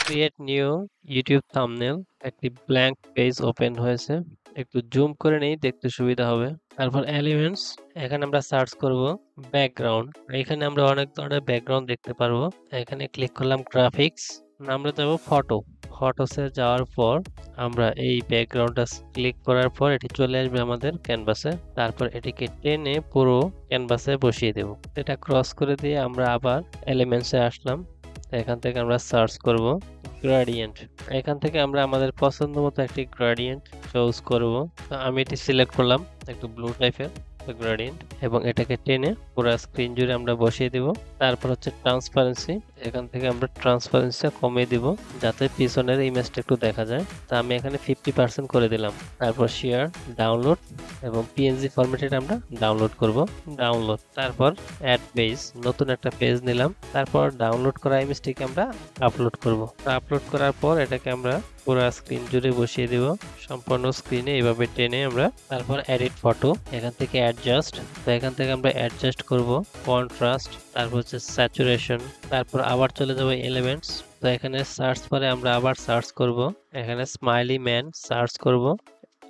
Create new YouTube thumbnail, একটি blank page open হয়েছে। একটু জুম করে নেই, দেখতে সুবিধা হবে। তারপর এলিমেন্টস, এখানে আমরা সার্চ করব ব্যাকগ্রাউন্ড। এখানে আমরা অনেক ধরনের ব্যাকগ্রাউন্ড দেখতে পারবো। এখানে ক্লিক করলাম গ্রাফিক্স, আমরা যাব ফটো। ফটোসে যাওয়ার পর আমরা এই ব্যাকগ্রাউন্ডটা ক্লিক করার পর এটি চলে আসবে আমাদের ক্যানভাসে। তারপর এটিকে টেনে পুরো ক্যানভাসে বসিয়ে দেব। এটা ক্রস করে দিয়ে আমরা আবার এলিমেন্টসে আসলাম। এখান থেকে আমরা সার্চ করব গ্রেডিয়েন্ট। এখান থেকে আমরা আমাদের পছন্দ মতো একটি গ্রেডিয়েন্ট চুজ করব। তো আমি এটি সিলেক্ট করলাম, একটু ব্লু টাইপের গ্রেডিয়েন্ট, এবং এটাকে টেনে পুরো স্ক্রিন জুড়ে আমরা বসিয়ে দিব। তারপর হচ্ছে ট্রান্সপারেন্সি, এখান থেকে আমরা ট্রান্সপারেন্সিটা কমিয়ে দিব যাতে পিছনের ইমেজটা একটু দেখা যায়। তা আমি এখানে 50% করে দিলাম। তারপর শেয়ার, ডাউনলোড, এবং পিএনজি ফরম্যাটে আমরা ডাউনলোড করব। ডাউনলোড, তারপর অ্যাড পেজ, নতুন একটা পেজ নিলাম। তারপর ডাউনলোড করা ইমেজটিকে আমরা আপলোড করব। আপলোড করার পর এটাকে আমরা পুরো স্ক্রিন জুড়ে বসিয়ে দিব, সম্পূর্ণ স্ক্রিনে এইভাবে টেনে আমরা। তারপর এডিট ফটো, এখান থেকে অ্যাডজাস্ট, তো এখান থেকে আমরা অ্যাডজাস্ট করব কন্ট্রাস্ট, তারপর হচ্ছে স্যাচুরেশন। তারপর আবার চলে যাব এলিমেন্টস, তো এখানে সার্চ পরে আমরা আবার সার্চ করব, এখানে স্মাইলি ম্যান সার্চ করব।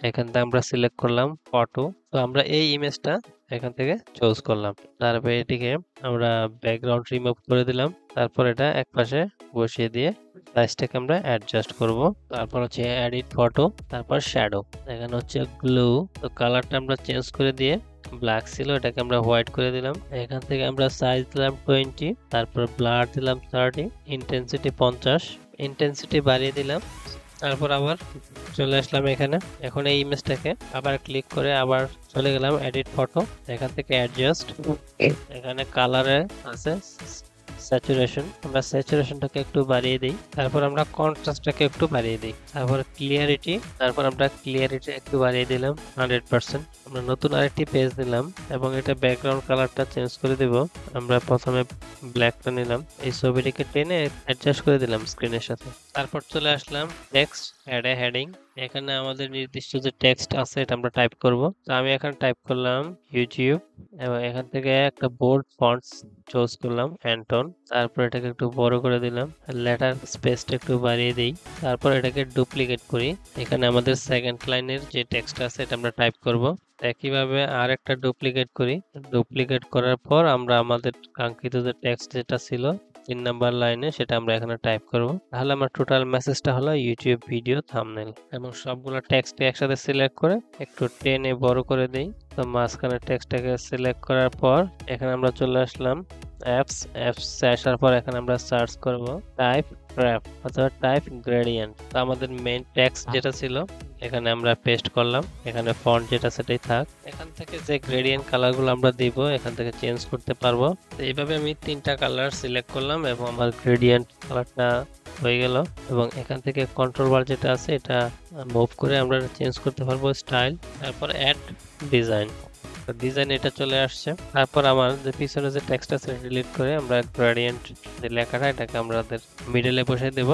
এখান থেকে আমরা সিলেক্ট করলাম ফটো, তো আমরা এই ইমেজটা এখান থেকে চুজ করলাম। তারপর এটিকে আমরা ব্যাকগ্রাউন্ড রিমুভ করে দিলাম। তারপর এটা একপাশে বসিয়ে দিয়ে সাইজটাকে আমরা অ্যাডজাস্ট করব। তারপর হচ্ছে এডিট ফটো, তারপর শ্যাডো, এখানে হচ্ছে গ্লো, তো কালারটা আমরা চেঞ্জ করে দিয়ে ব্ল্যাক ছিল এটাকে আমরা হোয়াইট করে দিলাম। এখান থেকে আমরা সাইজ দিলাম 20, তারপর ব্লার দিলাম 30, ইন্টেন্সিটি 50, ইন্টেন্সিটি বাড়িয়ে দিলাম। তারপর আবার চলে আসলাম এখানে। এখন এই ইমেজটাকে আবার ক্লিক করে আবার চলে গেলাম এডিট ফটো, এখান থেকে অ্যাডজাস্ট, এখানে কালারে আছে স্যাচুরেশন, আমরা স্যাচুরেশনটাকে একটু বাড়িয়ে দিই। তারপর আমরা কন্ট্রাস্টটাকে একটু বাড়িয়ে দিই। তারপর ক্লিয়ারিটি, তারপর আমরা ক্লিয়ারিটি একটু বাড়িয়ে দিলাম 100%। আমরা নতুন আরেকটি পেজ নিলাম এবং এটা ব্যাকগ্রাউন্ড কালারটা চেঞ্জ করে দিব। আমরা প্রথমে ব্ল্যাকটা নিলাম, এই ছবিটিকে টেনে অ্যাডজাস্ট করে দিলাম স্ক্রিনের সাথে। তারপর চলে আসলাম টেক্সট, অ্যাড এ হেডিং, এখানে আমাদের নির্দিষ্ট যে টেক্সট আছে এটা আমরা টাইপ করব। তো আমি এখানে টাইপ করলাম ইউটিউব, এবং এখান থেকে একটা বোল্ড ফন্টস চুজ করলাম অ্যান্টন। তারপর এটাকে একটু বড় করে দিলাম, লেটার স্পেসটা একটু বাড়িয়ে দিই। তারপর এটাকে ডুপ্লিকেট করি, এখানে আমাদের সেকেন্ড লাইনের যে টেক্সট আছে এটা আমরা টাইপ করব। একইভাবে আর একটা ডুপ্লিকেট করি, ডুপ্লিকেট করার পর আমরা আমাদের কাঙ্ক্ষিত যে টেক্সট যেটা ছিল 3 নাম্বার লাইনে সেটা আমরা এখানে টাইপ করব। তাহলে আমার টোটাল মেসেজটা হলো ইউটিউব ভিডিও থাম্বনেল। এবং সবগুলো টেক্সট একসাথে সিলেক্ট করে একটু টেনে বড় করে দেই। তো মাঝখানে টেক্সটটাকে সিলেক্ট করার পর এখানে আমরা চলে আসলাম অ্যাপসে আসার পর এখানে আমরা সার্চ করব টাইপ গ্রাফ অথবা টাইপ গ্রেডিয়েন্ট। তো আমাদের মেইন টেক্সট যেটা ছিল এখানে আমরা পেস্ট করলাম, এখানে ফন্ট যেটা সেটাই থাক। এখান থেকে যে গ্রেডিয়েন্ট কালারগুলো আমরা দিব এখান থেকে চেঞ্জ করতে পারবো। তো এইভাবে আমি 3টা কালার সিলেক্ট করলাম এবং আমার গ্রেডিয়েন্ট কালারটা হয়ে গেল। এবং এখান থেকে কন্ট্রোল বার যেটা আছে এটা মুভ করে আমরা চেঞ্জ করতে পারবো স্টাইল। তারপর অ্যাড ডিজাইন, ডিজাইন এটা চলে আসছে। তারপর আমার যে পিছনে যে টেক্সট আছে ডিলিট করে আমরা গ্রেডিয়েন্ট যে লেখাটা এটাকে আমাদের মিডলে বসে দেব,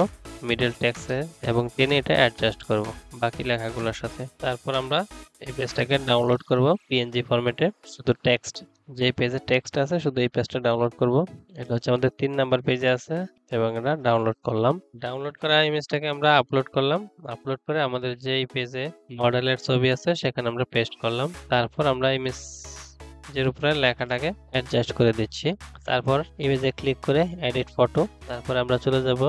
মিডল টেক্সটে, এবং টেনে এটা অ্যাডজাস্ট করব বাকি লেখাগুলোর সাথে। তারপর আমরা এই পেজটাকে ডাউনলোড করব পিএনজি ফরম্যাটে, শুধু টেক্সট, যে পেজে টেক্সট আছে শুধু এই পেজটা ডাউনলোড করব। এটা হচ্ছে আমাদের 3 নাম্বার পেজে আছে এবং এটা ডাউনলোড করলাম। ডাউনলোড করা ইমেজটাকে আমরা আপলোড করলাম, আপলোড করে আমাদের যে পেজে মডেলের ছবি আছে সেখানে আমরা পেস্ট করলাম। তারপর আমরা ইমেজের উপরে লেখাটাকে অ্যাডজাস্ট করে দিচ্ছি। তারপর ইমেজে ক্লিক করে এডিট ফটো, তারপর আমরা চলে যাব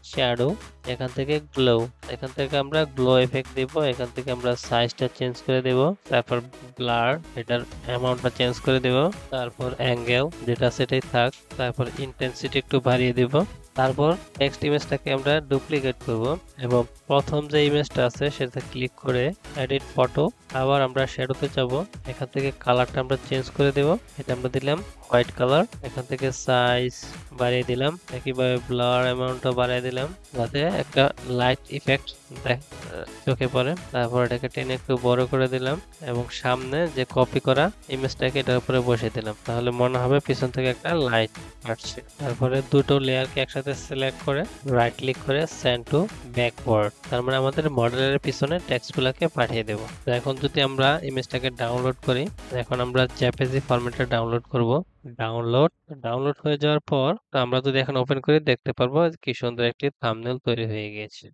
শ্যাডো, এখান থেকে গ্লো, এখান থেকে আমরা গ্লো এফেক্ট দেব, এখান থেকে আমরা সাইজটা চেঞ্জ করে দেব। তারপর ব্লার, এটার অ্যামাউন্টটা চেঞ্জ করে দেব। তারপর অ্যাঙ্গেল যেটা সেটাই থাক। তারপর ইন্টেন্সিটি একটু বাড়িয়ে দেব। তারপর নেক্সট ইমেজটাকে আমরা ডুপ্লিকেট করব এবং প্রথম যে ইমেজটা আছে সেটা ক্লিক করে এডিট ফটো, আবার আমরা শ্যাডোতে যাব, এখান থেকে কালারটা আমরা চেঞ্জ করে দেব, এটা আমরা দিলাম হোয়াইট কালার। এখান থেকে সাইজ বাড়িয়ে দিলাম, একইভাবে ব্লার অ্যামাউন্টটা বাড়িয়ে দিলাম যাতে একটা লাইট ইফেক্ট চোখে পড়ে। তারপর এটাকে টেনে একটু বড় করে দিলাম এবং সামনে যে কপি করা ইমেজটাকে এটার উপরে বসিয়ে দিলাম, তাহলে মনে হবে পিছন থেকে একটা লাইট আসছে। তারপরে দুটো লেয়ারকে একসাথে সিলেক্ট করে রাইট ক্লিক করে সেন্ড টু ব্যাকওয়ার্ড, তার মানে আমাদের মডেলের পিছনে টেক্সটগুলোকে পাঠিয়ে দেব। তো এখন যদি আমরা ইমেজটাকে ডাউনলোড করি, এখন আমরা জেপিজি ফরম্যাটে ডাউনলোড করব। ডাউনলোড ডাউনলোড হয়ে যাওয়ার পর আমরা যদি এখন ওপেন করি দেখতে পারবো কি সুন্দর একটি থাম্বনেল তৈরি হয়ে গিয়েছে।